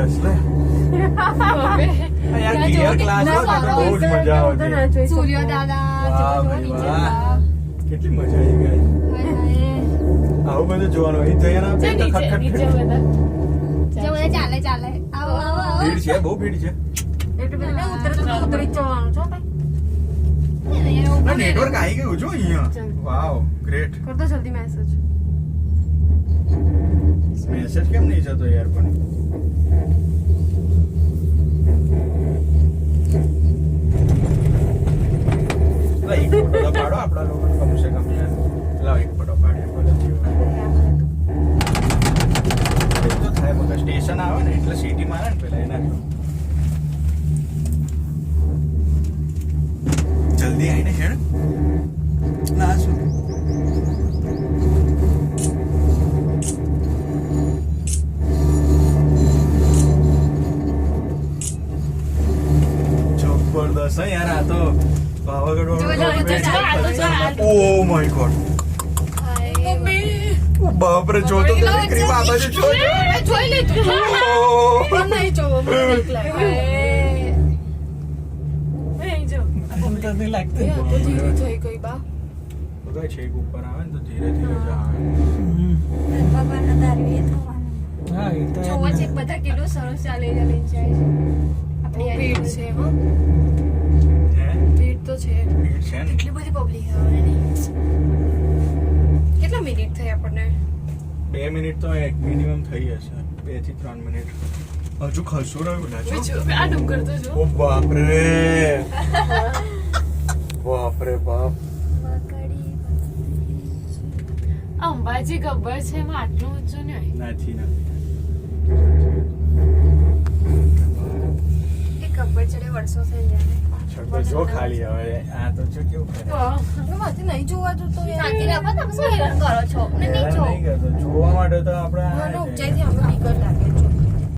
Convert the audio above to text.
Class લે યાર gear class હોય તો બહુ જ મજા આવતી. સૂર્ય દાદા વાહ ભાઈ વાહ, કેટલી મજા આવી ગઈ. આવું બધું જોવાનું અહીં જઈએ ને આપણે તો ખટખટ ચાલે ચાલે આવો આવો આવો ભીડ છે, બહુ ભીડ છે. નેટવર્ક આવી ગયું જો અહીંયા. વાવ ગ્રેટ. કરતો જલ્દી મેસેજ. મેસેજ કેમ નહીં જતો યાર? પણ એક ફોટો તો પાડો આપણા લોકો કમસે કમ યાર. લાવ એક ફોટો પાડીએ ભલે તો થાય મગર સ્ટેશન આવે ને એટલે સિટી માં આવે ને પેલા એના જલ્દી આવીને હેડ ના શું જબરદસ્ત હે યાર. આ તો પાવાગઢ વાળો. Oh my God. બાપ રે, જો તો દીકરી બાબા જો જોઈ લે તું. ઓહ. નહીં જોવો મને બીક લાગે. નહીં જો. તો નહીં લાગતું. એ તો ધીરે થઈ ગઈ બા. તો કઈ છેક ઉપર આવે ને તો ધીરે ધીરે જ આવે. હા એ તો જોવો છે બધા કેટલું સરસ ચાલે જાય છે આપણી ભીડ છે હો. હે ભીડ તો છે. ભીડ છે ને. કેટલી બધી પબ્લિક આવે ને. કેટલા મિનિટ થઈ આપણને? 2 મિનિટ તો એક મિનિમમ થઈ હશે. 2 થી 3 મિનિટ હજુ ખસું રહ્યું ના છો. આ ડુંગર તો જો. ઓ બાપ રે, બાપ રે બાપ. અંબાજી ગબ્બર છે એમાં આટલું ઊંચું નહીં. નથી એ ગબ્બર ચડે વર્ષો થઈ જાય. છોટો જો ખાલી હવે આ તો જો કેવું કરે. માંથી નહીં જોવાતું તો યાર. શાંતિ રાખો તમે શું હેરાન કરો છો ને નહીં જો નહીં કરતો જોવા માટે તો મને આપણે ઊંચાઈથી અમે બીક જ લાગે જો.